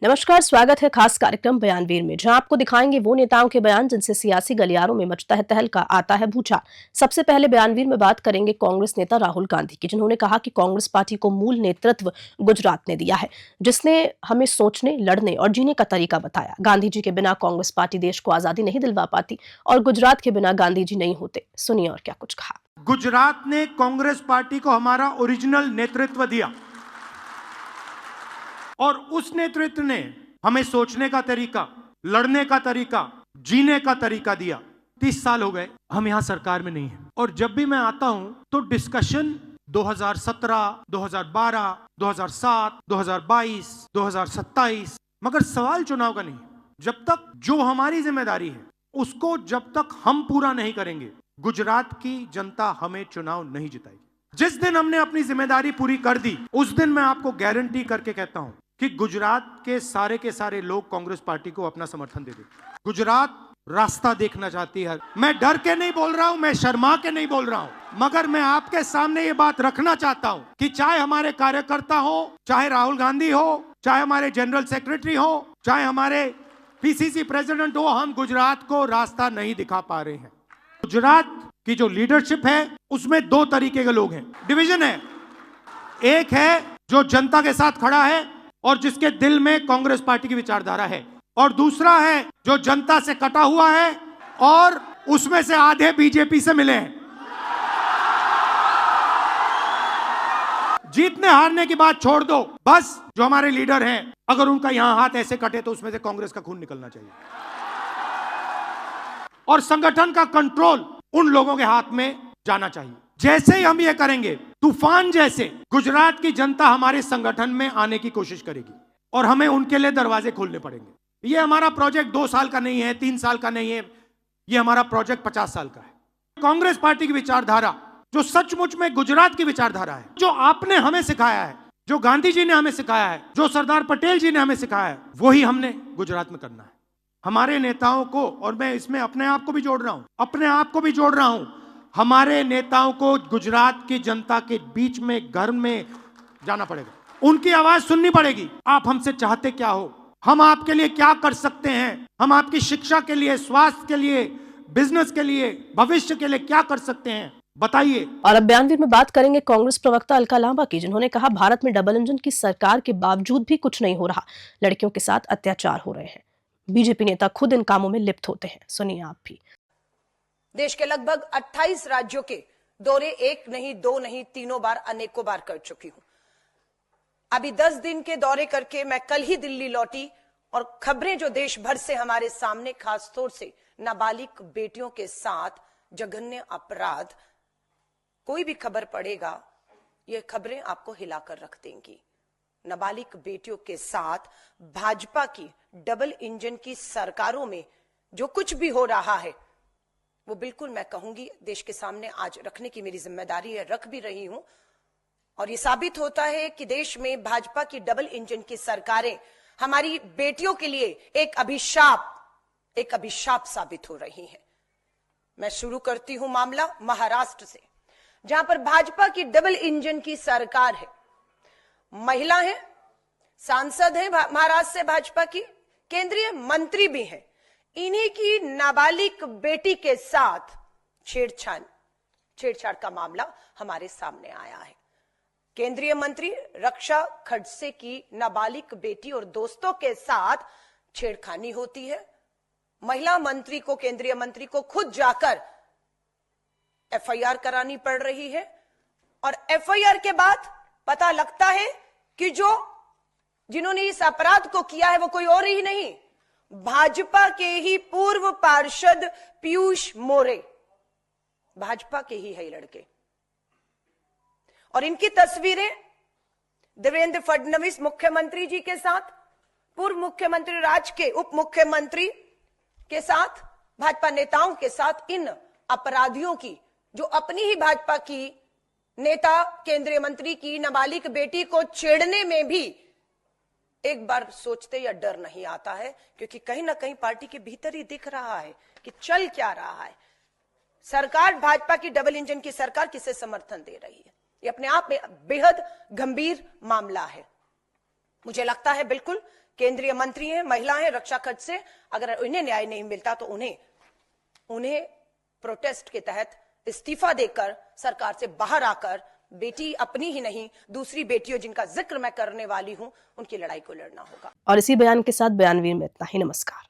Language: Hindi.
नमस्कार, स्वागत है खास कार्यक्रम बयानवीर में, जहां आपको दिखाएंगे वो नेताओं के बयान जिनसे सियासी गलियारों में मचता है तहलका, आता है भूचाल। सबसे पहले बयानवीर में बात करेंगे कांग्रेस नेता राहुल गांधी की, जिन्होंने कहा कि कांग्रेस पार्टी को मूल नेतृत्व गुजरात ने दिया है, जिसने हमें सोचने, लड़ने और जीने का तरीका बताया। गांधी जी के बिना कांग्रेस पार्टी देश को आजादी नहीं दिलवा पाती और गुजरात के बिना गांधी जी नहीं होते। सुनिए और क्या कुछ कहा। गुजरात ने कांग्रेस पार्टी को हमारा ओरिजिनल नेतृत्व दिया और उस नेतृत्व ने हमें सोचने का तरीका, लड़ने का तरीका, जीने का तरीका दिया। 30 साल हो गए, हम यहां सरकार में नहीं हैं और जब भी मैं आता हूं तो डिस्कशन 2017, 2012, 2007, 2022, 2027, मगर सवाल चुनाव का नहीं। जब तक जो हमारी जिम्मेदारी है उसको जब तक हम पूरा नहीं करेंगे, गुजरात की जनता हमें चुनाव नहीं जिताएगी। जिस दिन हमने अपनी जिम्मेदारी पूरी कर दी, उस दिन मैं आपको गारंटी करके कहता हूं कि गुजरात के सारे लोग कांग्रेस पार्टी को अपना समर्थन दे देंगे। गुजरात रास्ता देखना चाहती है। मैं डर के नहीं बोल रहा हूं, मैं शर्मा के नहीं बोल रहा हूं, मगर मैं आपके सामने ये बात रखना चाहता हूं कि चाहे हमारे कार्यकर्ता हो, चाहे राहुल गांधी हो, चाहे हमारे जनरल सेक्रेटरी हो, चाहे हमारे पीसीसी प्रेसिडेंट हो, हम गुजरात को रास्ता नहीं दिखा पा रहे हैं। गुजरात की जो लीडरशिप है उसमें दो तरीके के लोग हैं, डिवीजन है। एक है जो जनता के साथ खड़ा है और जिसके दिल में कांग्रेस पार्टी की विचारधारा है, और दूसरा है जो जनता से कटा हुआ है और उसमें से आधे बीजेपी से मिले हैं। जीतने हारने की बात छोड़ दो, बस जो हमारे लीडर हैं अगर उनका यहां हाथ ऐसे कटे तो उसमें से कांग्रेस का खून निकलना चाहिए और संगठन का कंट्रोल उन लोगों के हाथ में जाना चाहिए। जैसे ही हम ये करेंगे, तूफान जैसे गुजरात की जनता हमारे संगठन में आने की कोशिश करेगी और हमें उनके लिए दरवाजे खोलने पड़ेंगे। ये हमारा प्रोजेक्ट 2 साल का नहीं है, 3 साल का नहीं है, ये हमारा प्रोजेक्ट 50 साल का है। कांग्रेस पार्टी की विचारधारा जो सचमुच में गुजरात की विचारधारा है, जो आपने हमें सिखाया है, जो गांधी जी ने हमें सिखाया है, जो सरदार पटेल जी ने हमें सिखाया है, वही हमने गुजरात में करना है। हमारे नेताओं को, और मैं इसमें अपने आप को भी जोड़ रहा हूं, हमारे नेताओं को गुजरात की जनता के बीच में, घर में जाना पड़ेगा, उनकी आवाज सुननी पड़ेगी। आप हमसे चाहते क्या हो, हम आपके लिए क्या कर सकते हैं, हम आपकी शिक्षा के लिए, स्वास्थ्य के लिए, बिजनेस के लिए, भविष्य के लिए क्या कर सकते हैं, बताइए। और अब बयानवीर में बात करेंगे कांग्रेस प्रवक्ता अलका लांबा की, जिन्होंने कहा भारत में डबल इंजन की सरकार के बावजूद भी कुछ नहीं हो रहा, लड़कियों के साथ अत्याचार हो रहे हैं, बीजेपी नेता खुद इन कामों में लिप्त होते हैं। सुनिए आप भी। देश के लगभग 28 राज्यों के दौरे 1 नहीं, 2 नहीं, 3 बार, अनेकों बार कर चुकी हूं। अभी 10 दिन के दौरे करके मैं कल ही दिल्ली लौटी और खबरें जो देश भर से हमारे सामने, खासतौर से नाबालिग बेटियों के साथ जघन्य अपराध, कोई भी खबर पड़ेगा ये खबरें आपको हिलाकर रख देंगी। नाबालिग बेटियों के साथ भाजपा की डबल इंजन की सरकारों में जो कुछ भी हो रहा है वो बिल्कुल मैं कहूंगी देश के सामने आज रखने की मेरी जिम्मेदारी है, रख भी रही हूं। और ये साबित होता है कि देश में भाजपा की डबल इंजन की सरकारें हमारी बेटियों के लिए एक अभिशाप साबित हो रही हैं। मैं शुरू करती हूं मामला महाराष्ट्र से, जहां पर भाजपा की डबल इंजन की सरकार है, महिला है, सांसद है महाराष्ट्र से भाजपा की, केंद्रीय मंत्री भी है। इन्हीं की नाबालिग बेटी के साथ छेड़छाड़ का मामला हमारे सामने आया है। केंद्रीय मंत्री रक्षा खड़से की नाबालिग बेटी और दोस्तों के साथ छेड़खानी होती है। महिला मंत्री को, केंद्रीय मंत्री को खुद जाकर एफआईआर करानी पड़ रही है और एफआईआर के बाद पता लगता है कि जिन्होंने इस अपराध को किया है वो कोई और ही नहीं, भाजपा के ही पूर्व पार्षद पीयूष मोरे, भाजपा के ही है लड़के। और इनकी तस्वीरें देवेंद्र फडणवीस मुख्यमंत्री जी के साथ, पूर्व मुख्यमंत्री राज्य के उप मुख्यमंत्री के साथ, भाजपा नेताओं के साथ, इन अपराधियों की, जो अपनी ही भाजपा की नेता केंद्रीय मंत्री की नाबालिग बेटी को छेड़ने में भी एक बार सोचते या डर नहीं आता है, क्योंकि कहीं ना कहीं पार्टी के भीतर ही दिख रहा है कि चल क्या रहा है। सरकार, भाजपा की डबल इंजन की सरकार किसे समर्थन दे रही है, ये अपने आप में बेहद गंभीर मामला है। मुझे लगता है बिल्कुल केंद्रीय मंत्री हैं, महिला हैं, रक्षा खर्च से अगर उन्हें न्याय नहीं मिलता तो उन्हें प्रोटेस्ट के तहत इस्तीफा देकर सरकार से बाहर आकर बेटी अपनी ही नहीं दूसरी बेटियों जिनका जिक्र मैं करने वाली हूं उनकी लड़ाई को लड़ना होगा। और इसी बयान के साथ बयानवीर में इतना ही। नमस्कार।